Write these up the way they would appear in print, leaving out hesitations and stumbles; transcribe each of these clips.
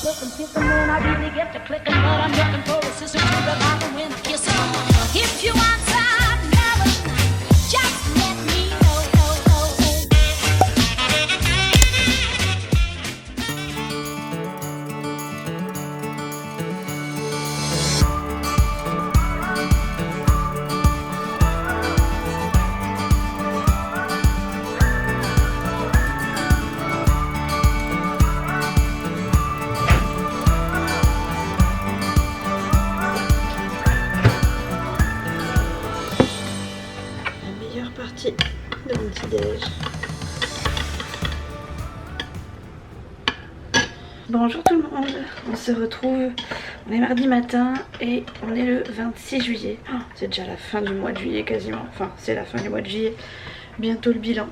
looking, kissing when I really get to clicking, but I'm looking for a sister to the bottom when I kiss her. If you want some melody, just let me know. Partie de mon petit déj. Bonjour tout le monde, on se retrouve, on est mardi matin et on est le 26 juillet. Oh, c'est déjà la fin du mois de juillet quasiment, enfin c'est la fin du mois de juillet, bientôt le bilan.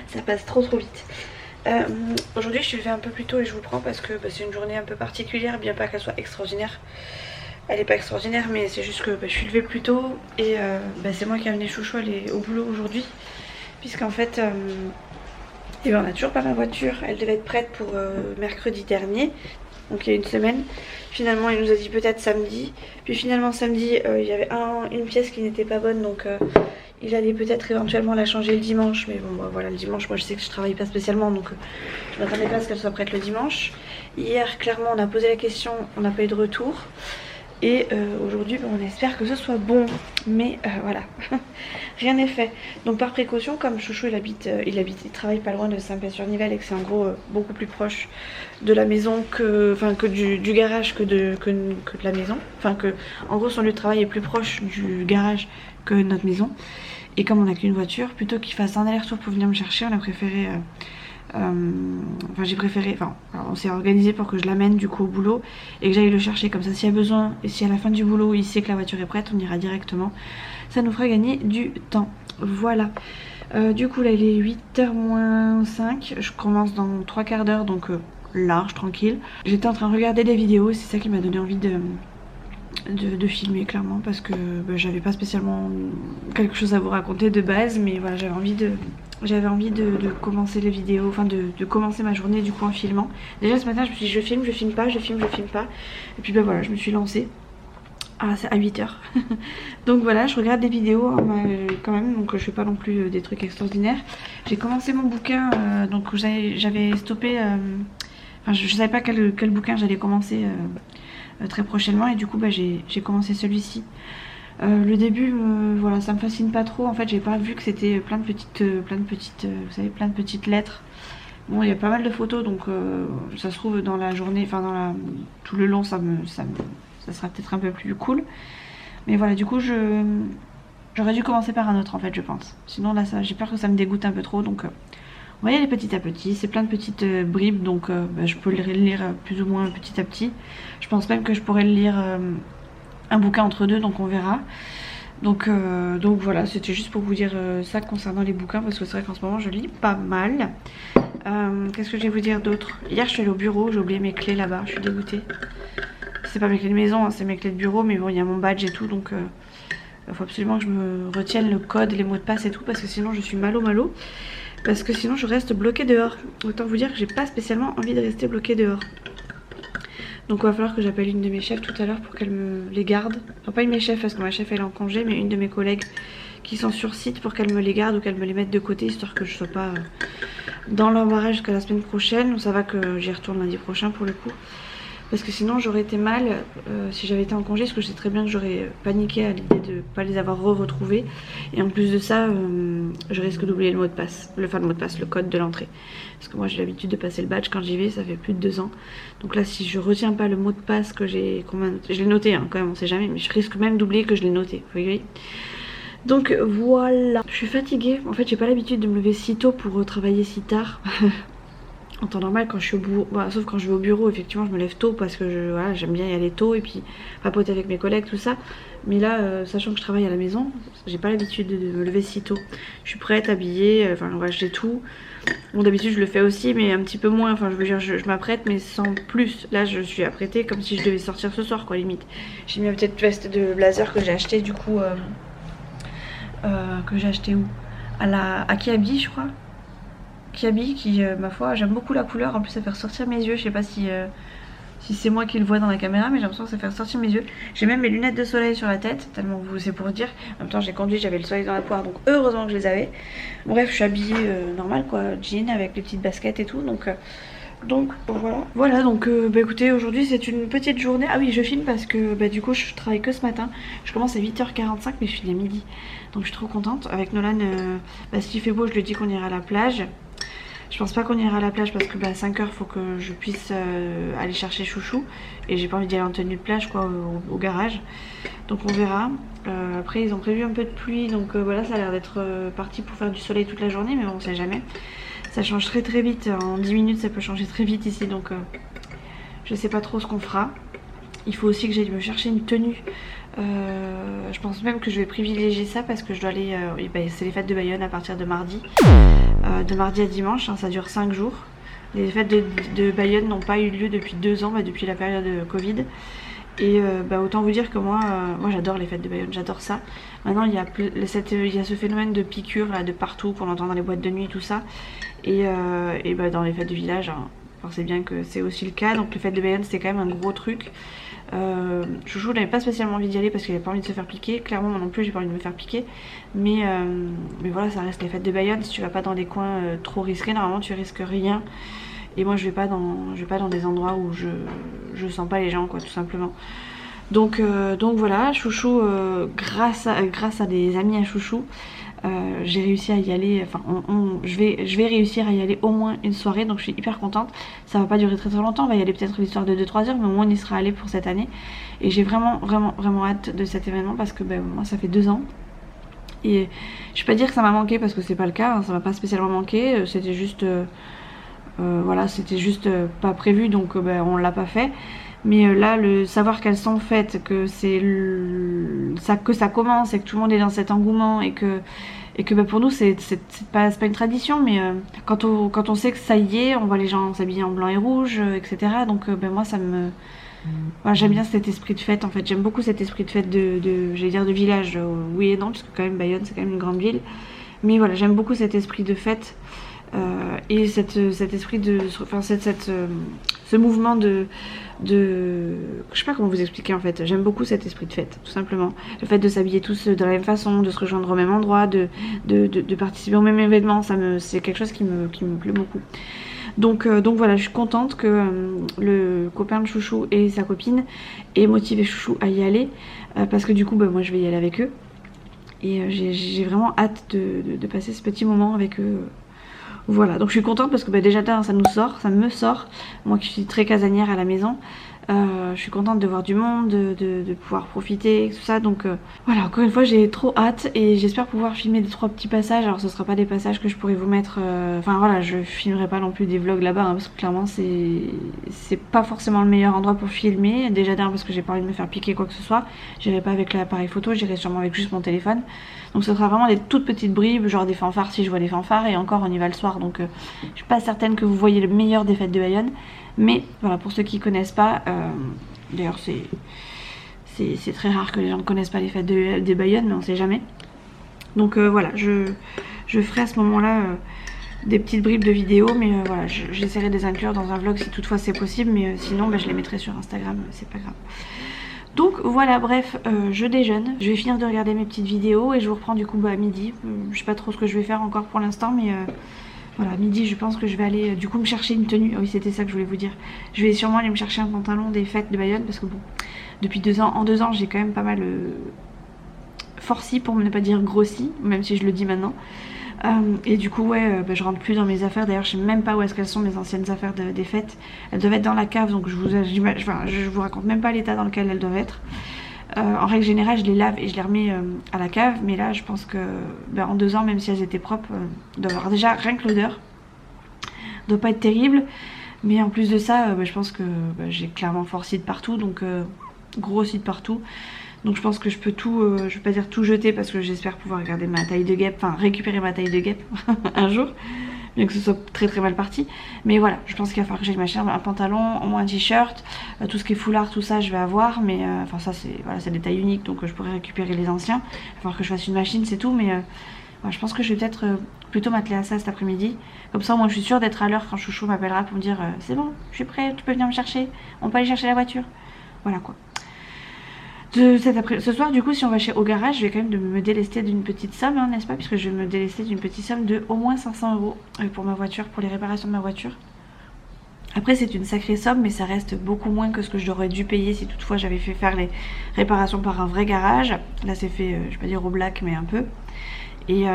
Ça passe trop vite. Aujourd'hui je suis levée un peu plus tôt et je vous prends parce que c'est une journée un peu particulière, bien pas qu'elle soit extraordinaire. Elle n'est pas extraordinaire mais c'est juste que je suis levée plus tôt et c'est moi qui ai amené Chouchou au boulot aujourd'hui. Puisqu'en fait on n'a toujours pas ma voiture, elle devait être prête pour mercredi dernier, donc il y a une semaine. Finalement il nous a dit peut-être samedi, puis finalement samedi il y avait une pièce qui n'était pas bonne, donc il allait peut-être éventuellement la changer le dimanche. Mais bon voilà, le dimanche moi je sais que je travaille pas spécialement, donc je m'attendais pas à ce qu'elle soit prête le dimanche. Hier clairement on a posé la question, on n'a pas eu de retour. Et aujourd'hui on espère que ce soit bon, mais voilà, rien n'est fait. Donc par précaution, comme Chouchou il travaille pas loin de Saint-Pé-sur-Nivelle et que c'est en gros beaucoup plus proche de la maison que du garage que de la maison. Enfin que en gros son lieu de travail est plus proche du garage que notre maison. Et comme on n'a qu'une voiture, plutôt qu'il fasse un aller-retour pour venir me chercher, on a préféré... on s'est organisé pour que je l'amène du coup au boulot et que j'aille le chercher, comme ça s'il y a besoin et si à la fin du boulot il sait que la voiture est prête, on ira directement, ça nous fera gagner du temps. Voilà, du coup là il est 8h moins 5, je commence dans 3 quarts d'heure, donc large, tranquille. J'étais en train de regarder des vidéos, c'est ça qui m'a donné envie de filmer clairement, parce que j'avais pas spécialement quelque chose à vous raconter de base, mais voilà, j'avais envie de commencer les vidéos, enfin de commencer ma journée du coup en filmant. Déjà ce matin je me suis dit je filme pas, et puis voilà, je me suis lancée à 8h. Donc voilà, je regarde des vidéos quand même, donc je fais pas non plus des trucs extraordinaires. J'ai commencé mon bouquin, donc j'avais stoppé, je savais pas quel bouquin j'allais commencer très prochainement, et du coup j'ai commencé celui-ci. Le début, voilà, ça me fascine pas trop. En fait, j'ai pas vu que c'était plein de petites, vous savez, plein de petites lettres. Bon, il y a pas mal de photos, donc ça se trouve dans la journée, enfin tout le long, ça sera peut-être un peu plus cool. Mais voilà, du coup, j'aurais dû commencer par un autre en fait, je pense. Sinon là, j'ai peur que ça me dégoûte un peu trop, donc on va y aller petit à petit. C'est plein de petites bribes, donc je peux le lire plus ou moins petit à petit. Je pense même que je pourrais le lire un bouquin entre deux, donc on verra. Donc voilà, c'était juste pour vous dire ça concernant les bouquins, parce que c'est vrai qu'en ce moment je lis pas mal. Qu'est-ce que je vais vous dire d'autre? Hier je suis allée au bureau, j'ai oublié mes clés là-bas, je suis dégoûtée. C'est pas mes clés de maison, hein, c'est mes clés de bureau, mais bon, il y a mon badge et tout, donc il faut absolument que je me retienne le code, les mots de passe et tout, parce que sinon je suis malo. Parce que sinon je reste bloquée dehors. Autant vous dire que j'ai pas spécialement envie de rester bloquée dehors. Donc il va falloir que j'appelle une de mes chefs tout à l'heure pour qu'elle me les garde. Enfin pas une de mes chefs parce que ma chef elle est en congé, mais une de mes collègues qui sont sur site pour qu'elle me les garde ou qu'elle me les mette de côté, histoire que je sois pas dans l'embarras jusqu'à la semaine prochaine. Donc ça va que j'y retourne lundi prochain pour le coup. Parce que sinon j'aurais été mal si j'avais été en congé, parce que je sais très bien que j'aurais paniqué à l'idée de ne pas les avoir retrouvés. Et en plus de ça, je risque d'oublier le mot de passe, le code de l'entrée. Parce que moi j'ai l'habitude de passer le badge quand j'y vais, ça fait plus de 2 ans. Donc là si je retiens pas le mot de passe que je l'ai noté hein, quand même, on sait jamais, mais je risque même d'oublier que je l'ai noté, vous voyez. Donc voilà, je suis fatiguée, en fait j'ai pas l'habitude de me lever si tôt pour travailler si tard. En temps normal quand je suis au bureau, sauf quand je vais au bureau, effectivement je me lève tôt parce que voilà, j'aime bien y aller tôt et puis papoter avec mes collègues, tout ça. Mais là, sachant que je travaille à la maison, j'ai pas l'habitude de me lever si tôt. Je suis prête, habillée, enfin voilà, j'ai tout. Bon d'habitude je le fais aussi, mais un petit peu moins, enfin je veux dire je m'apprête mais sans plus. Là je suis apprêtée comme si je devais sortir ce soir quoi, limite. J'ai mis ma petite veste de blazer que j'ai acheté du coup, que j'ai acheté où, à Kiabi je crois. Kiabi qui ma foi j'aime beaucoup la couleur, en plus ça fait ressortir mes yeux, je sais pas si si c'est moi qui le vois dans la caméra, mais j'ai l'impression que ça fait ressortir mes yeux. J'ai même mes lunettes de soleil sur la tête, tellement c'est pour dire. En même temps j'ai conduit, j'avais le soleil dans la poire, donc heureusement que je les avais. Bref, je suis habillée normal quoi, jean avec les petites baskets et tout, donc voilà. Voilà, donc écoutez, aujourd'hui c'est une petite journée. Ah oui, je filme parce que du coup je travaille que ce matin. Je commence à 8h45 mais je finis à midi. Donc je suis trop contente. Avec Nolan, s'il fait beau, je lui dis qu'on ira à la plage. Je pense pas qu'on ira à la plage parce que à 5h faut que je puisse aller chercher Chouchou. Et j'ai pas envie d'y aller en tenue de plage quoi, au garage. Donc on verra. Après ils ont prévu un peu de pluie, donc voilà, ça a l'air d'être parti pour faire du soleil toute la journée, mais bon, on sait jamais. Ça change très très vite, en 10 minutes ça peut changer très vite ici, donc je sais pas trop ce qu'on fera. Il faut aussi que j'aille me chercher une tenue. Je pense même que je vais privilégier ça parce que je dois aller... c'est les fêtes de Bayonne à partir de mardi. De mardi à dimanche, hein, ça dure 5 jours. Les fêtes de Bayonne n'ont pas eu lieu depuis 2 ans, depuis la période de Covid. Et autant vous dire que moi j'adore les fêtes de Bayonne, j'adore ça. Maintenant il y a ce phénomène de piqûres là, de partout qu'on entend dans les boîtes de nuit et tout ça. Et dans les fêtes du village, hein, on sait bien que c'est aussi le cas. Donc les fêtes de Bayonne c'était quand même un gros truc. Chouchou n'avait pas spécialement envie d'y aller parce qu'il n'avait pas envie de se faire piquer. Clairement moi non plus j'ai pas envie de me faire piquer. Mais voilà, ça reste les fêtes de Bayonne. Si tu vas pas dans des coins trop risqués, normalement tu risques rien. Et moi je vais pas dans des endroits où je sens pas les gens quoi, tout simplement. Donc voilà, Chouchou, grâce à des amis à Chouchou, j'ai réussi à y aller, enfin je vais réussir à y aller au moins une soirée, donc je suis hyper contente. Ça va pas durer très très longtemps, on va y aller peut-être l'histoire de 2-3 heures, mais au moins on y sera allé pour cette année. Et j'ai vraiment hâte de cet événement parce que moi ça fait 2 ans. Et je vais pas dire que ça m'a manqué parce que c'est pas le cas, hein, ça m'a pas spécialement manqué, c'était juste... voilà, c'était juste pas prévu, donc on l'a pas fait. Mais là, le savoir qu'elles sont faites, que ça commence et que tout le monde est dans cet engouement et que pour nous c'est pas une tradition, mais quand on sait que ça y est, on voit les gens s'habiller en blanc et rouge, etc. Donc moi ça me... Voilà, j'aime bien cet esprit de fête en fait, j'aime beaucoup cet esprit de fête j'allais dire de village, oui et non, parce que quand même Bayonne c'est quand même une grande ville. Mais voilà, j'aime beaucoup cet esprit de fête. Et cet esprit de... Enfin ce mouvement de... Je sais pas comment vous expliquer en fait. J'aime beaucoup cet esprit de fête, tout simplement. Le fait de s'habiller tous de la même façon, de se rejoindre au même endroit, de participer au même événement, c'est quelque chose qui me plaît beaucoup. Donc voilà, je suis contente que le copain de Chouchou et sa copine aient motivé Chouchou à y aller. Parce que du coup, moi je vais y aller avec eux. Et j'ai vraiment hâte de passer ce petit moment avec eux. Voilà, donc je suis contente parce que déjà ça me sort, moi qui suis très casanière à la maison, je suis contente de voir du monde, de pouvoir profiter, tout ça, donc voilà, encore une fois j'ai trop hâte et j'espère pouvoir filmer 2-3 petits passages. Alors ce sera pas des passages que je pourrais vous mettre, enfin voilà, je filmerai pas non plus des vlogs là-bas, hein, parce que clairement c'est pas forcément le meilleur endroit pour filmer, déjà d'un parce que j'ai pas envie de me faire piquer quoi que ce soit, j'irai pas avec l'appareil photo, j'irai sûrement avec juste mon téléphone. Donc ce sera vraiment des toutes petites bribes, genre des fanfares si je vois des fanfares, et encore on y va le soir, donc je suis pas certaine que vous voyez le meilleur des fêtes de Bayonne. Mais voilà, pour ceux qui connaissent pas, d'ailleurs c'est très rare que les gens ne connaissent pas les fêtes des Bayonne, mais on sait jamais. Donc voilà, je ferai à ce moment là des petites bribes de vidéos, mais voilà, j'essaierai de les inclure dans un vlog si toutefois c'est possible, mais sinon je les mettrai sur Instagram, c'est pas grave. Donc voilà, bref, je déjeune, je vais finir de regarder mes petites vidéos et je vous reprends du coup à midi. Je sais pas trop ce que je vais faire encore pour l'instant, mais voilà, à midi je pense que je vais aller du coup me chercher une tenue. Ah oui, c'était ça que je voulais vous dire. Je vais sûrement aller me chercher un pantalon des fêtes de Bayonne parce que bon, depuis 2 ans, en 2 ans j'ai quand même pas mal forci pour ne pas dire grossi, même si je le dis maintenant. Et du coup ouais, je rentre plus dans mes affaires. D'ailleurs je sais même pas où est-ce qu'elles sont, mes anciennes affaires des fêtes. Elles doivent être dans la cave, donc je vous raconte même pas l'état dans lequel elles doivent être. En règle générale je les lave et je les remets à la cave, mais là je pense que en 2 ans, même si elles étaient propres, doivent avoir déjà rien que l'odeur doit pas être terrible. Mais en plus de ça je pense que j'ai clairement forci de partout, donc grossi de partout. Donc je pense que je peux tout, je vais pas dire tout jeter parce que j'espère pouvoir garder ma taille de guêpe, enfin récupérer ma taille de guêpe un jour, bien que ce soit très très mal parti. Mais voilà, je pense qu'il va falloir que j'aille m'acheter un pantalon, au moins un t-shirt, tout ce qui est foulard, tout ça je vais avoir, mais enfin ça c'est des tailles uniques, donc je pourrais récupérer les anciens. Il va falloir que je fasse une machine, c'est tout, mais voilà, je pense que je vais peut-être plutôt m'atteler à ça cet après-midi. Comme ça, moi, je suis sûre d'être à l'heure quand Chouchou m'appellera pour me dire c'est bon, je suis prêt, tu peux venir me chercher. On peut aller chercher la voiture. Voilà quoi. Ce soir, du coup, si on va au garage, je vais quand même me délester d'une petite somme, hein, n'est-ce pas? Puisque je vais me délester d'une petite somme de au moins 500 € pour ma voiture, pour les réparations de ma voiture. Après, c'est une sacrée somme, mais ça reste beaucoup moins que ce que j'aurais dû payer si toutefois j'avais fait faire les réparations par un vrai garage. Là, c'est fait, je vais pas dire au black, mais un peu. Et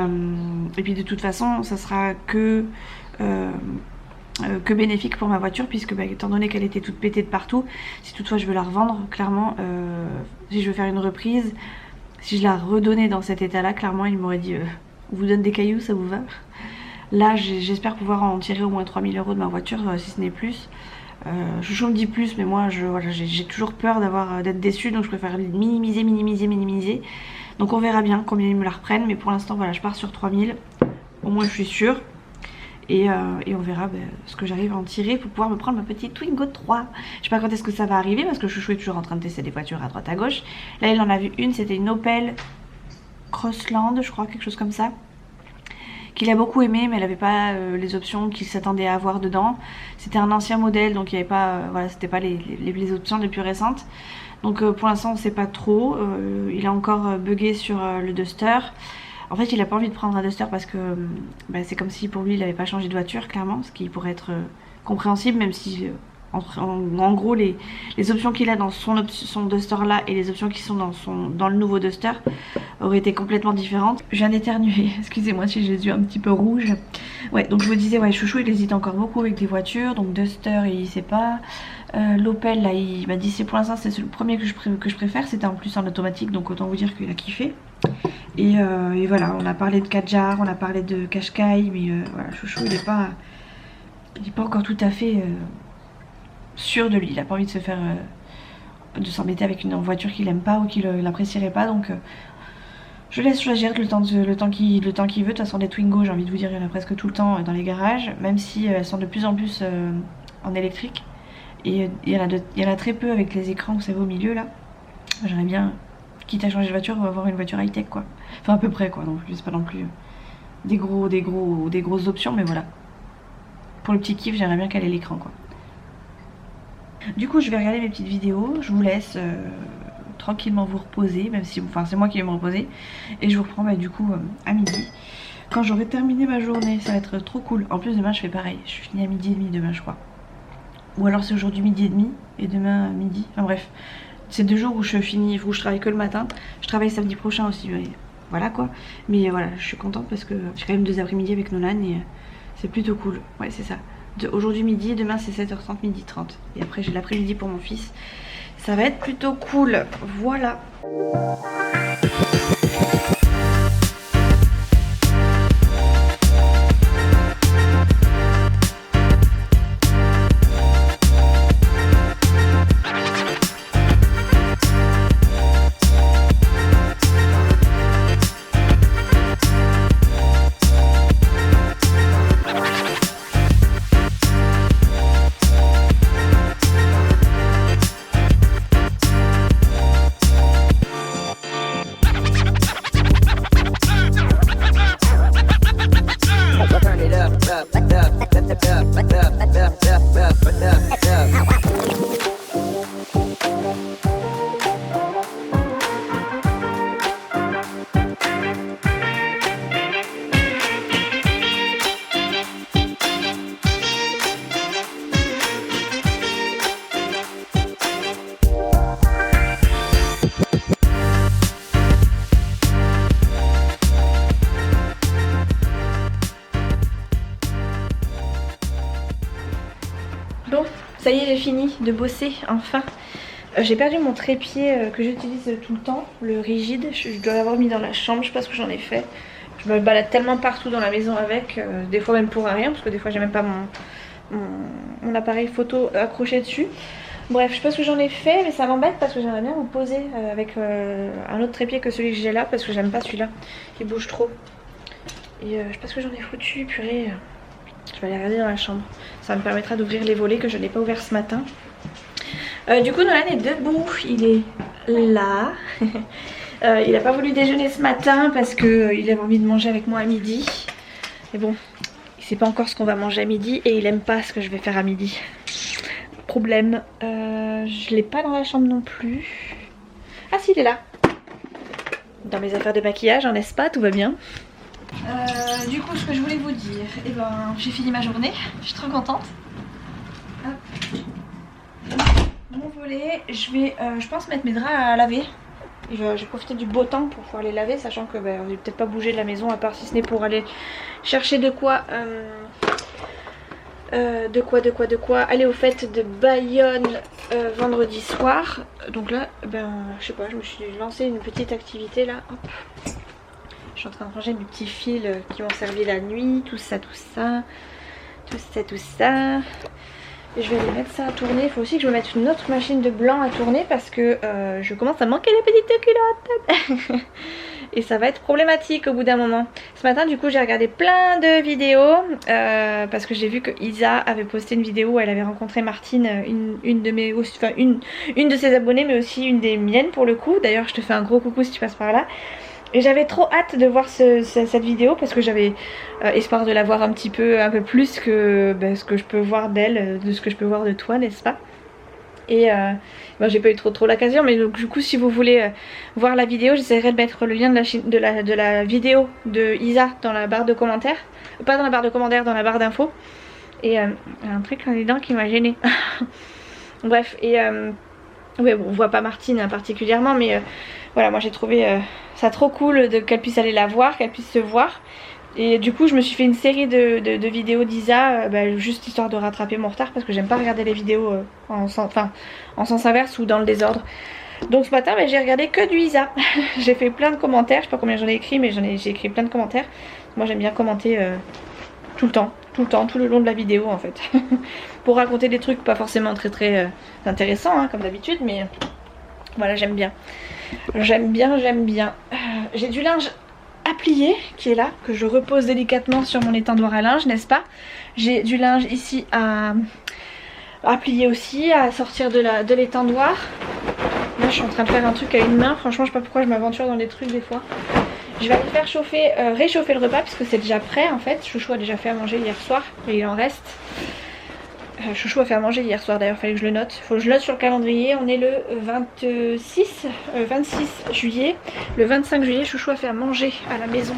puis de toute façon, ça sera que bénéfique pour ma voiture, puisque étant donné qu'elle était toute pétée de partout, si toutefois je veux la revendre, clairement, si je veux faire une reprise, si je la redonnais dans cet état là, clairement il m'aurait dit on vous donne des cailloux, ça vous va? Là j'espère pouvoir en tirer au moins 3000 € de ma voiture, si ce n'est plus. Chouchou me dit plus, mais moi j'ai toujours peur d'être déçue, donc je préfère minimiser. Donc on verra bien combien ils me la reprennent, mais pour l'instant voilà, je pars sur 3000, au moins je suis sûre. Et on verra ce que j'arrive à en tirer pour pouvoir me prendre ma petite Twingo 3. Je sais pas quand est-ce que ça va arriver, parce que Chouchou est toujours en train de tester des voitures à droite à gauche. Là il en a vu une, c'était une Opel Crossland, je crois, quelque chose comme ça, qu'il a beaucoup aimé, mais elle n'avait pas les options qu'il s'attendait à avoir dedans. C'était un ancien modèle, donc il n'y avait pas, voilà, c'était pas les options les plus récentes. Donc pour l'instant on sait pas trop. Il a encore bugué sur le Duster. En fait, il a pas envie de prendre un Duster parce que c'est comme si pour lui il n'avait pas changé de voiture, clairement, ce qui pourrait être compréhensible, même si en gros les options qu'il a dans son Duster là et les options qui sont dans le nouveau Duster auraient été complètement différentes. Je viens d'éternuer, excusez-moi si j'ai les yeux un petit peu rouges. Ouais, donc je me disais, ouais, Chouchou il hésite encore beaucoup avec des voitures, donc Duster il sait pas. L'Opel là il m'a dit c'est pour l'instant c'est le premier que je préfère, c'était en plus en automatique, donc autant vous dire qu'il a kiffé. Et voilà, on a parlé de Kadjar, on a parlé de Qashqai, mais voilà, Chouchou il est pas encore tout à fait sûr de lui, il a pas envie de se faire de s'embêter avec une voiture qu'il aime pas ou qu'il n'apprécierait pas, donc je laisse choisir le temps qu'il veut. De toute façon des Twingo, j'ai envie de vous dire, il y en a presque tout le temps dans les garages, même si elles sont de plus en plus en électrique. Et il y en a très peu avec les écrans, vous savez, au milieu là. J'aimerais bien, quitte à changer de voiture, avoir une voiture high-tech quoi. Enfin à peu près quoi, donc c'est pas non plus des grosses options, mais voilà. Pour le petit kiff, j'aimerais bien qu'elle ait l'écran quoi. Du coup je vais regarder mes petites vidéos, je vous laisse tranquillement vous reposer, même si c'est moi qui vais me reposer. Et je vous reprends du coup à midi. Quand j'aurai terminé ma journée, ça va être trop cool. En plus demain je fais pareil, je finis à 12h30 demain je crois. Ou alors c'est aujourd'hui 12h30 et demain midi. Enfin bref, c'est 2 jours où je travaille que le matin. Je travaille samedi prochain aussi, mais voilà quoi. Mais voilà, je suis contente parce que j'ai quand même 2 après-midi avec Nolan et c'est plutôt cool. Ouais, c'est ça. Aujourd'hui midi, demain c'est 7h30, 12h30. Et après j'ai l'après-midi pour mon fils. Ça va être plutôt cool. Voilà. Bon, ça y est, j'ai fini de bosser, enfin. J'ai perdu mon trépied que j'utilise tout le temps, le rigide. Je dois l'avoir mis dans la chambre, je sais pas ce que j'en ai fait. Je me balade tellement partout dans la maison avec, des fois même pour rien, parce que des fois j'ai même pas mon appareil photo accroché dessus. Bref, je sais pas ce que j'en ai fait, mais ça m'embête parce que j'aimerais bien vous poser avec un autre trépied que celui que j'ai là, parce que j'aime pas celui-là, il bouge trop. Et je sais pas ce que j'en ai foutu, purée. Je vais aller regarder dans la chambre. Ça me permettra d'ouvrir les volets que je n'ai pas ouverts ce matin. Du coup, Nolan est debout. Il est là. Il n'a pas voulu déjeuner ce matin parce qu'il avait envie de manger avec moi à midi. Mais bon, il sait pas encore ce qu'on va manger à midi et il aime pas ce que je vais faire à midi. Problème, je l'ai pas dans la chambre non plus. Ah si, il est là. Dans mes affaires de maquillage, n'est-ce pas? Tout va bien. Du coup, ce que je voulais vous dire, eh ben, j'ai fini ma journée, je suis trop contente. Hop. Mon volet, je vais, je pense, mettre mes draps à laver. Je vais profiter du beau temps pour pouvoir les laver, sachant que on n'est peut-être pas bouger de la maison, à part si ce n'est pour aller chercher de quoi aller aux fêtes de Bayonne vendredi soir. Donc là, je sais pas, je me suis lancé une petite activité là. Hop. Je suis en train de ranger mes petits fils qui m'ont servi la nuit, tout ça. Et je vais les mettre ça à tourner. Il faut aussi que je me mette une autre machine de blanc à tourner parce que je commence à manquer les petites culottes. Et ça va être problématique au bout d'un moment. Ce matin du coup j'ai regardé plein de vidéos parce que j'ai vu que Isa avait posté une vidéo où elle avait rencontré Martine, une de ses abonnées, mais aussi une des miennes pour le coup. D'ailleurs je te fais un gros coucou si tu passes par là. Et j'avais trop hâte de voir cette vidéo parce que j'avais espoir de la voir un peu plus que ce que je peux voir d'elle, de ce que je peux voir de toi, n'est-ce pas? Et j'ai pas eu trop l'occasion, mais donc du coup si vous voulez voir la vidéo, j'essaierai de mettre le lien de la vidéo de Isa dans la barre de commentaires. Pas dans la barre de commentaires, dans la barre d'infos. Et un truc dans les dents qui m'a gênée. Bref, et ouais, bon, on voit pas Martine hein, particulièrement, mais voilà, moi j'ai trouvé ça trop cool qu'elle puisse aller la voir, qu'elle puisse se voir. Et du coup je me suis fait une série de vidéos d'Isa, juste histoire de rattraper mon retard parce que j'aime pas regarder les vidéos en sens inverse ou dans le désordre. Donc ce matin j'ai regardé que du Isa. J'ai fait plein de commentaires, je sais pas combien j'en ai écrit, mais j'ai écrit plein de commentaires. Moi j'aime bien commenter tout le temps, tout le long de la vidéo en fait. Pour raconter des trucs pas forcément très intéressants hein, comme d'habitude, mais voilà, j'aime bien. J'ai du linge à plier qui est là, que je repose délicatement sur mon étendoir à linge, n'est-ce pas? J'ai du linge ici à plier aussi, à sortir de l'étendoir. Là je suis en train de faire un truc à une main, franchement je sais pas pourquoi je m'aventure dans des trucs des fois. Je vais aller faire réchauffer le repas puisque c'est déjà prêt en fait. Chouchou a déjà fait à manger hier soir et il en reste. Chouchou a fait à manger hier soir d'ailleurs, fallait que je le note. Faut que je le note sur le calendrier, on est le 26 juillet. Le 25 juillet, Chouchou a fait à manger à la maison.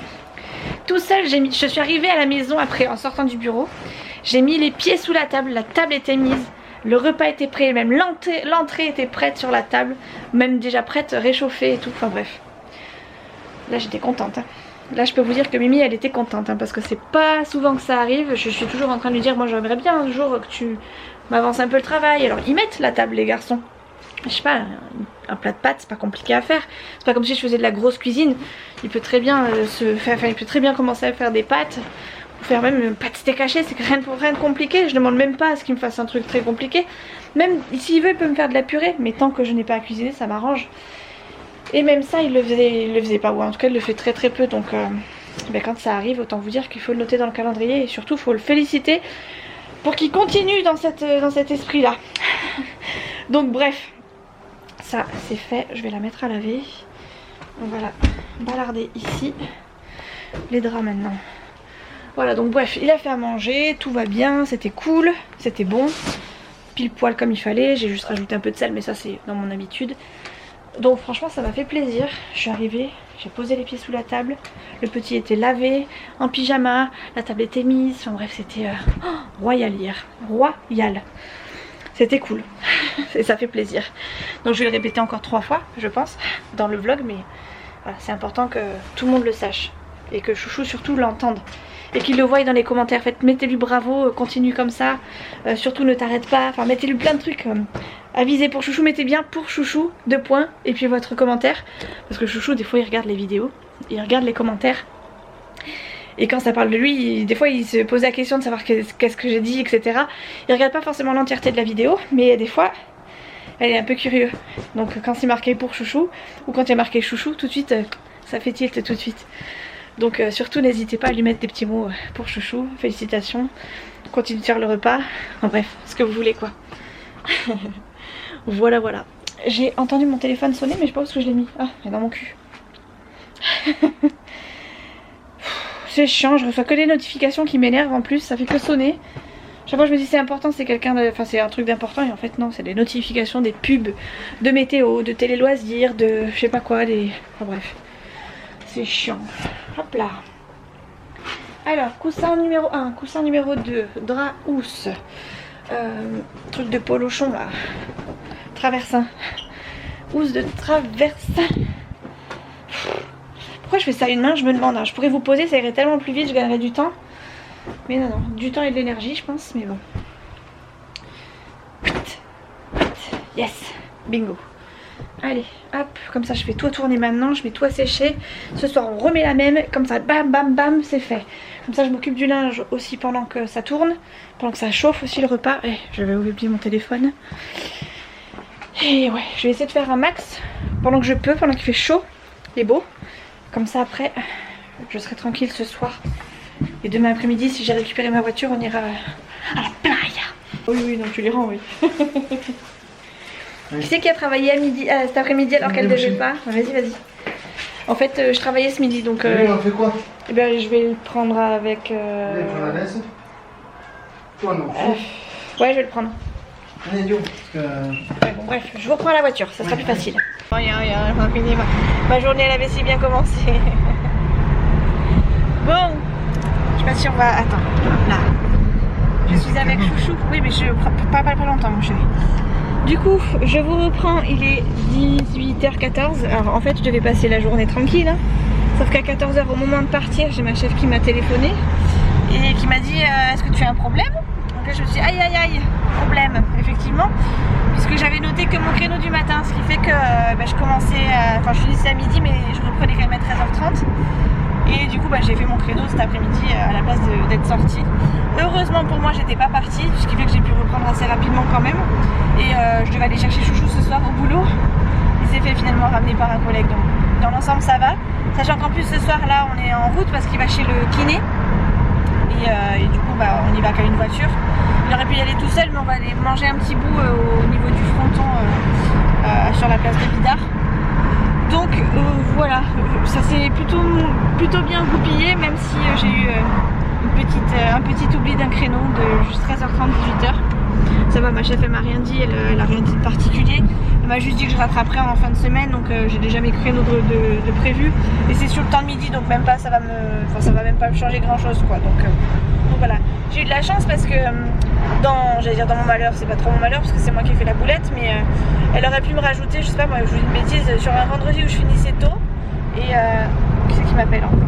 Tout seul, je suis arrivée à la maison après en sortant du bureau. J'ai mis les pieds sous la table était mise. Le repas était prêt, même l'entrée était prête sur la table. Même déjà prête, réchauffée et tout, enfin bref. Là j'étais contente hein. Là je peux vous dire que Mimi elle était contente hein, parce que c'est pas souvent que ça arrive. Je suis toujours en train de lui dire moi j'aimerais bien un jour que tu m'avances un peu le travail. Alors ils mettent la table les garçons. Je sais pas, un plat de pâtes c'est pas compliqué à faire. C'est pas comme si je faisais de la grosse cuisine. Il peut très bien il peut très bien commencer à faire des pâtes. Ou faire même une pâte steak haché, c'est rien de compliqué. Je demande même pas à ce qu'il me fasse un truc très compliqué. Même s'il veut il peut me faire de la purée. Mais tant que je n'ai pas à cuisiner ça m'arrange. Et même ça il le faisait pas, ou en tout cas il le fait très peu, donc quand ça arrive autant vous dire qu'il faut le noter dans le calendrier et surtout il faut le féliciter pour qu'il continue dans cet esprit là. Donc bref, ça c'est fait, je vais la mettre à laver. On va la balarder ici, les draps maintenant. Voilà donc bref, il a fait à manger, tout va bien, c'était cool, c'était bon, pile poil comme il fallait, j'ai juste rajouté un peu de sel mais ça c'est dans mon habitude. Donc franchement ça m'a fait plaisir, je suis arrivée, j'ai posé les pieds sous la table, le petit était lavé, en pyjama, la table était mise, enfin bref c'était royal hier, royal. C'était cool et ça fait plaisir. Donc je vais le répéter encore 3 fois je pense dans le vlog, mais voilà, c'est important que tout le monde le sache et que Chouchou surtout l'entende. Et qu'il le voie dans les commentaires, mettez-lui bravo, continue comme ça, surtout ne t'arrête pas, enfin mettez-lui plein de trucs. Avisez pour Chouchou, mettez bien pour Chouchou, 2 points, et puis votre commentaire. Parce que Chouchou des fois il regarde les vidéos, il regarde les commentaires. Et quand ça parle de lui, des fois il se pose la question de savoir qu'est-ce que j'ai dit, etc. Il regarde pas forcément l'entièreté de la vidéo, mais des fois elle est un peu curieux. Donc quand c'est marqué pour Chouchou, ou quand il y a marqué Chouchou, tout de suite, ça fait tilt tout de suite. Donc surtout n'hésitez pas à lui mettre des petits mots pour Chouchou, félicitations, continue de faire le repas, enfin bref, ce que vous voulez quoi. Voilà. J'ai entendu mon téléphone sonner mais je sais pas où est-ce que je l'ai mis. Ah, il est dans mon cul. C'est chiant, je reçois que des notifications qui m'énervent en plus, ça fait que sonner. Chaque fois je me dis c'est important, c'est quelqu'un de... Enfin c'est un truc d'important et en fait non, c'est des notifications, des pubs de météo, de télé loisirs, de je sais pas quoi, des... Enfin bref. C'est chiant. Hop là. Alors, coussin numéro 1, coussin numéro 2, drap housse. Truc de polochon là. Traversin. Housse de traversin. Pourquoi je fais ça à une main, je me demande. Hein. Je pourrais vous poser, ça irait tellement plus vite, je gagnerais du temps. Mais non, non, du temps et de l'énergie, je pense, mais bon. Yes, bingo. Allez, hop, comme ça je fais tout tourner maintenant, je mets tout à sécher. Ce soir on remet la même, comme ça, bam, bam, bam, c'est fait. Comme ça je m'occupe du linge aussi pendant que ça tourne, pendant que ça chauffe aussi le repas. Et je vais oublier mon téléphone. Et ouais, je vais essayer de faire un max pendant que je peux, pendant qu'il fait chaud et beau. Comme ça après, je serai tranquille ce soir. Et demain après-midi, si j'ai récupéré ma voiture, on ira à la playa. Oui, oui, non, tu les rends, oui. Qui c'est qui a travaillé à midi, cet après-midi alors qu'elle ne devait pas? Vas-y, vas-y. En fait, je travaillais ce midi, donc... on fait quoi? Eh ben, je vais le prendre avec... Tu vas prendre la laisse? Toi, non. Ouais, je vais le prendre. Allez, Dieu, parce que... Ouais, bon, bref, je vous reprends la voiture, ça sera plus facile. Rien, fini. Ma journée à la vessie bien commencée. Bon, je sais pas si on va... Attends, là. Je suis avec Chouchou. Oui, mais je pas longtemps, mon chéri. Du coup, je vous reprends, il est 18h14. Alors en fait, je devais passer la journée tranquille. Hein. Sauf qu'à 14h, au moment de partir, j'ai ma chef qui m'a téléphoné et qui m'a dit est-ce que tu as un problème? Donc là, je me suis dit aïe aïe aïe, problème, effectivement. Puisque j'avais noté que mon créneau du matin, ce qui fait que je commençais, enfin je finissais à midi, mais je reprenais quand même à 13h30. Et du coup, j'ai fait mon créneau cet après-midi à la place d'être sortie. Heureusement pour moi, j'étais pas partie, ce qui fait que j'ai pu reprendre assez rapidement quand même. Et je devais aller chercher Chouchou ce soir au boulot. Il s'est fait finalement ramener par un collègue, donc dans l'ensemble ça va. Sachant qu'en plus ce soir là, on est en route parce qu'il va chez le kiné. Et du coup, on y va qu'à une voiture. Il aurait pu y aller tout seul, mais on va aller manger un petit bout au niveau du fronton sur la place de Bidart. Donc voilà, ça s'est plutôt bien goupillé, même si j'ai eu un petit oubli d'un créneau de juste 13h30, 18h. Ça va, ma chef elle m'a rien dit, elle a rien dit de particulier. Elle m'a juste dit que je rattraperai en fin de semaine, donc j'ai déjà mes créneaux de prévus. Et c'est sur le temps de midi, donc même pas, ça va même pas me changer grand chose quoi. Donc voilà, j'ai eu de la chance parce que j'allais dire dans mon malheur, c'est pas trop mon malheur parce que c'est moi qui ai fait la boulette, mais elle aurait pu me rajouter, je sais pas moi, je vous dis une bêtise, sur un vendredi où je finissais tôt. Et qui c'est qui m'appelle encore?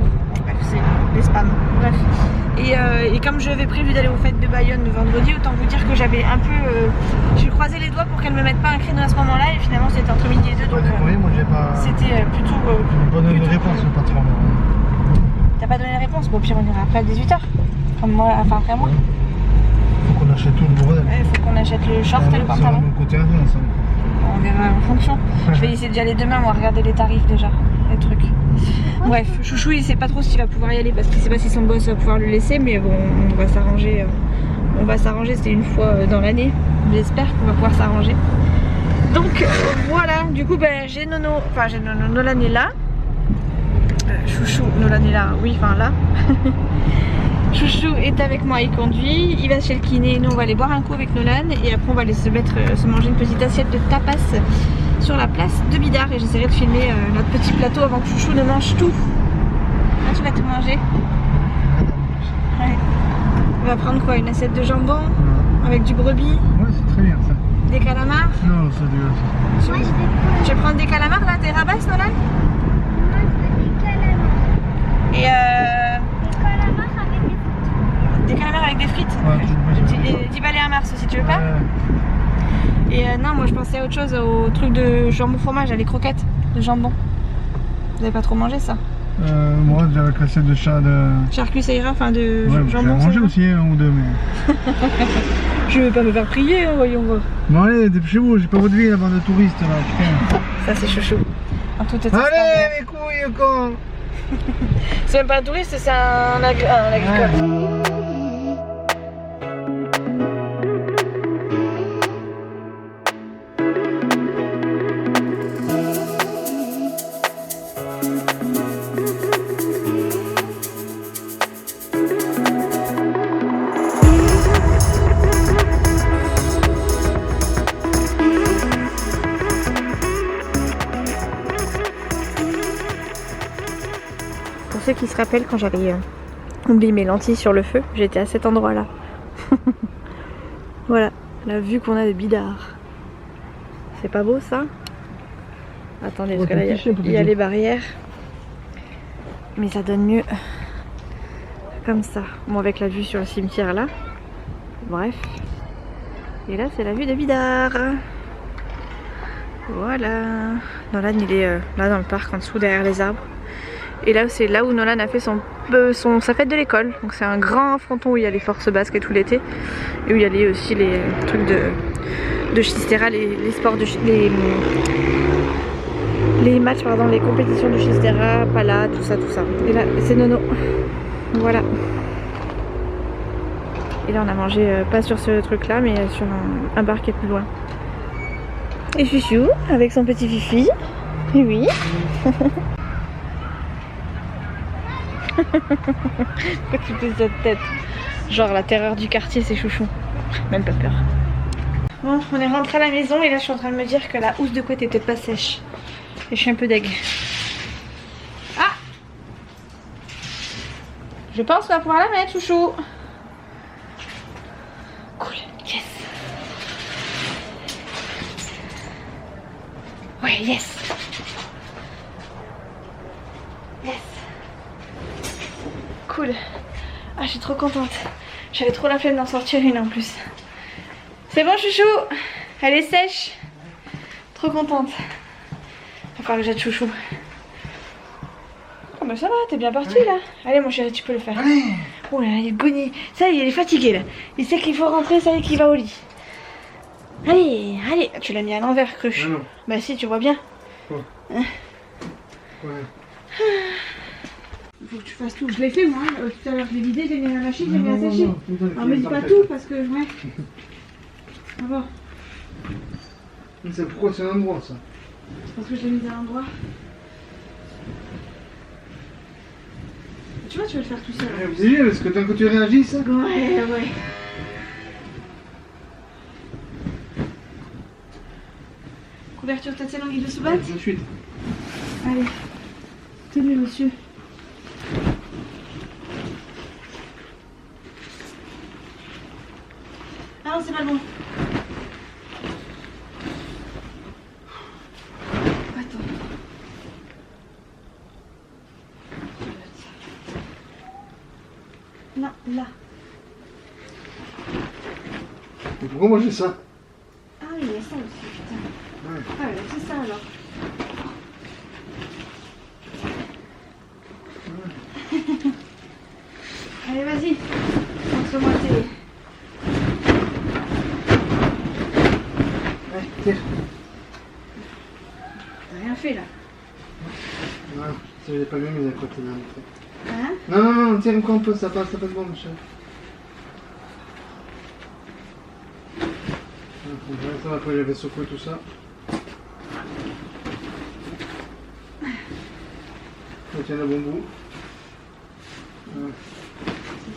Bref, c'est les spams. Bref. Et comme j'avais prévu d'aller aux fêtes de Bayonne le vendredi, autant vous dire que j'avais un peu... j'ai croisé les doigts pour qu'elle me mette pas un créneau à ce moment-là et finalement c'était entre midi et deux, donc oui, moi j'ai pas... c'était plutôt... pas donné de réponse au patron. T'as pas donné la réponse? Bon, au pire on ira après à 18h. Enfin après moi. Faut qu'on achète tout le bordel. Ouais, faut qu'on achète le short et le pantalon. Côté avion, ça. On verra en fonction. Je vais essayer d'y aller demain, moi, regarder les tarifs déjà, les trucs. Bref, Chouchou il sait pas trop s'il va pouvoir y aller parce qu'il sait pas si son boss va pouvoir le laisser, mais bon, on va s'arranger. On va s'arranger, c'était une fois dans l'année. J'espère qu'on va pouvoir s'arranger. Donc voilà, du coup j'ai Nono, enfin j'ai Nono, Nolan est là. Chouchou, Nolan est là, oui, enfin là. Chouchou est avec moi, il conduit, il va chez le kiné, nous on va aller boire un coup avec Nolan et après on va aller se manger une petite assiette de tapas sur la place de Bidart et j'essaierai de filmer notre petit plateau avant que Chouchou ne mange tout. Là tu vas tout manger? Ouais. On va prendre quoi? Une assiette de jambon avec du brebis? Ouais, c'est très bien ça. Des calamars? Non, c'est du... Ouais, tu veux prendre des calamars là? T'es rabasse Nolan? Moi, je veux des calamars. Et Des calamars avec des frites. des calamars avec des frites? Ouais, 10 balais à Mars si tu veux pas. Et non, moi je pensais à autre chose, au truc de jambon fromage, à les croquettes de jambon. Vous avez pas trop mangé ça? Moi, avec l'assiette de chat de... Charcuterie ça ira, enfin de Ouais, jambon. j'ai ça mangé ira. aussi un ou deux, mais... Je veux pas me faire prier, hein, voyons voir. Bon allez, dépêchez-vous, j'ai pas votre vie, la bande de touristes là, putain. Ça c'est chouchou. En toute transparence. Allez, mes couilles, con. C'est même pas un touriste, c'est un agricole. Ouais. ceux qui se rappellent, quand j'avais oublié mes lentilles sur le feu, j'étais à cet endroit là. Voilà, la vue qu'on a de Bidart. C'est pas beau ça? Attendez, parce que là il y a les barrières. Mais ça donne mieux comme ça. Bon, avec la vue sur le cimetière là. Bref. Et là c'est la vue de Bidart. Voilà. Nolan il est là dans le parc en dessous derrière les arbres. Et là c'est là où Nolan a fait sa fête de l'école. Donc c'est un grand fronton où il y a les forces basques et tout l'été. Et où il y a aussi les trucs de Chistera, les sports de les matchs, pardon, les compétitions de Chistera, Pala, tout ça. Et là c'est Nono. Voilà. Et là on a mangé pas sur ce truc là mais sur un bar qui est plus loin. Et Chouchou avec son petit Fifi. Et oui. Pourquoi tu fais cette tête? Genre la terreur du quartier c'est Chouchou. Même pas peur. Bon, on est rentré à la maison et là je suis en train de me dire que la housse de couette était pas sèche. Et je suis un peu deg. Ah! Je pense qu'on va pouvoir la mettre, Chouchou. Cool, yes. Ouais, yes. Yes. Cool. Ah, je suis trop contente. J'avais trop la flemme d'en sortir une en plus. C'est bon, Chouchou? Elle est sèche. Trop contente. Il va falloir que j'aide Chouchou. Oh bah ça va, t'es bien parti là. Allez mon chéri, tu peux le faire. Allez. Oh là là, il est goni. Ça y est, il est fatigué là. Il sait qu'il faut rentrer, ça y est qu'il va au lit. Allez, allez. Tu l'as mis à l'envers, Cruche. Non. Bah si, tu vois bien. Oh. Hein? Ouais. Il faut que tu fasses tout. Je l'ai fait moi. Tout à l'heure, je l'ai vidé, je l'ai mis à la machine, je l'ai mis à sécher. Non, Alors me dis pas tout parce que ouais. Ah bon. C'est pourquoi c'est un endroit ça? Parce que je l'ai mis à l'endroit. Tu vois, tu vas le faire tout seul. Vous avez vu, parce que tant que tu réagis ça? Ouais, ouais. Couverture tête et langue de sous-batte. Tout de suite. Allez. Tenez, monsieur. Ah non, c'est pas bon. Attends. Non, là. Mais pourquoi moi j'ai ça? Ah oui, il y a ça aussi, putain. Ouais. Ah ouais, c'est ça alors. Allez, vas-y. Montre-moi tes... Ouais, tire. T'as rien fait là. Non, ça j'ai pas bien mis à côté là. Hein? Non, non, non, tire encore un peu, ça passe bon, mon chéri. Ça, après j'avais secoué tout ça. On tient le bon bout.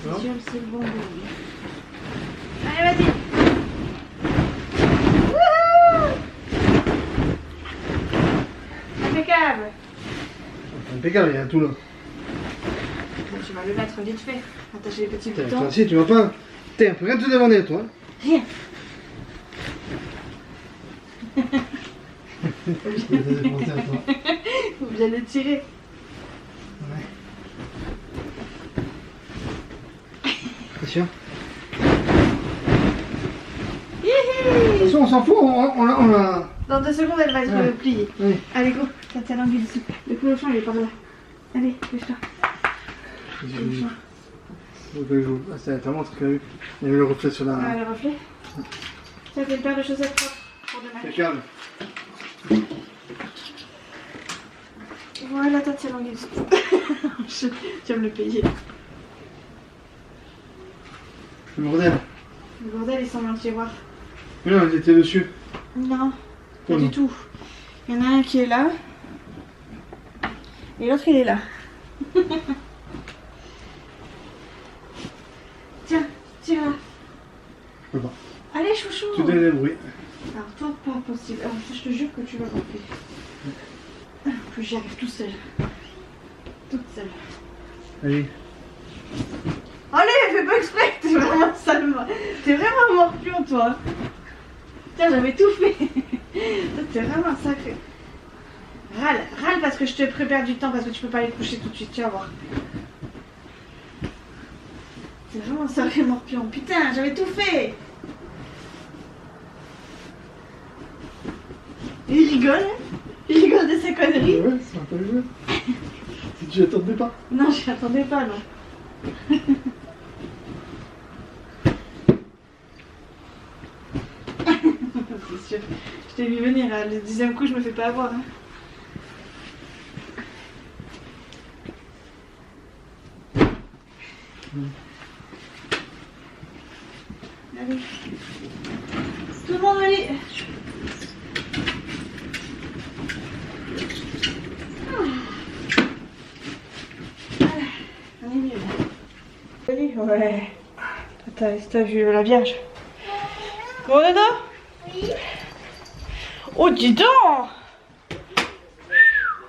C'est sûr, c'est le bon bout. Allez, vas-y. Wouhou! Impeccable. Impeccable, il y a tout là. Bon, tu vas le mettre vite fait. Attacher les petits Tiens, boutons. toi aussi, tu vas pas. Tiens, rien te demander, toi. Rien. Faut bien le tirer. Ouais. T'es sûr? De toute façon, on s'en fout, on l'a. Dans 2 secondes, elle va être Ouais. pliée. Oui. Allez, go. T'as ta langue dessus. Le clochon, il est par là. Allez, lève-toi. Clochon. Ah, ça te montre qu'il y a eu le reflet sur la. Ah, le reflet. Ça fait une paire de chaussettes propres pour demain. Impeccable. Voilà, t'as ta langue dessus. Tu vas me le payer. Le bordel. Le bordel, il semble dans le tiroir. Mais non, il était dessus. Non, pas Oh du non. tout. Il y en a un qui est là. Et l'autre, il est là. Tiens, tire là. Je peux pas. Allez, chouchou. Tu donnes des bruits. Alors toi, pas possible. Alors ça, je te jure que tu vas gonfler. Que j'y arrive tout seul. Toute seule. Allez. Allez, fais pas exprès, t'es vraiment sale. T'es vraiment un morpion, toi. Tiens, j'avais tout fait. Toi, t'es vraiment sacré. Râle parce que je te prépare du temps, parce que tu peux pas aller te coucher tout de suite, tu vas voir. C'est vraiment un sacré morpion. Putain, j'avais tout fait. Il rigole, hein. Il rigole de ses conneries. Ouais, c'est un peu le jeu. Si tu attendais pas. Non, je m'attendais pas, non. C'est sûr. Je t'ai vu venir, hein. Le 10e coup, je me fais pas avoir. Hein. Allez. Tout le monde, allez. Voilà. On est mieux là. Allez, ouais. T'as vu la Vierge? Bon, Dodo? Oui. Oh, dis donc!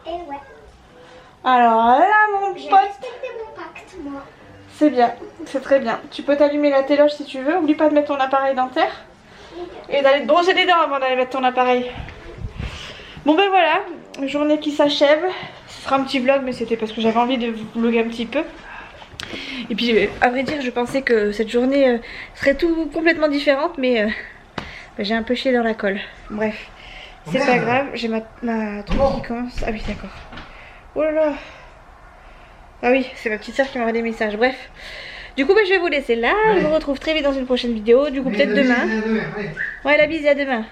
Et ouais. Alors là, mon J'ai pote, respecté mon pacte, moi. c'est bien, c'est très bien. Tu peux t'allumer la téloge si tu veux. Oublie pas de mettre ton appareil dentaire et d'aller te brosser les dents avant d'aller mettre ton appareil. Bon ben voilà, journée qui s'achève. Ce sera un petit vlog, mais c'était parce que j'avais envie de vous vlogger un petit peu. Et puis à vrai dire, je pensais que cette journée serait tout complètement différente, mais j'ai un peu chié dans la colle. Bref, c'est pas grave, j'ai ma truc qui commence. Ah oui, d'accord. Oh là là. Ah oui, c'est ma petite soeur qui m'envoie des messages. Bref. Du coup, je vais vous laisser là. Je vous retrouve très vite dans une prochaine vidéo. Du coup, peut-être demain. Ouais, la bise, à demain.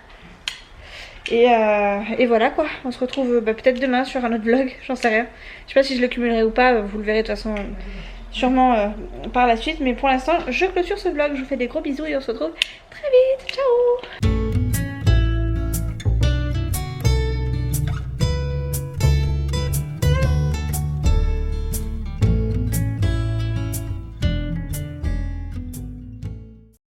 Et voilà quoi. On se retrouve peut-être demain sur un autre vlog. J'en sais rien. Je sais pas si je le cumulerai ou pas. Vous le verrez de toute façon sûrement par la suite. Mais pour l'instant, je clôture ce vlog. Je vous fais des gros bisous et on se retrouve très vite. Ciao!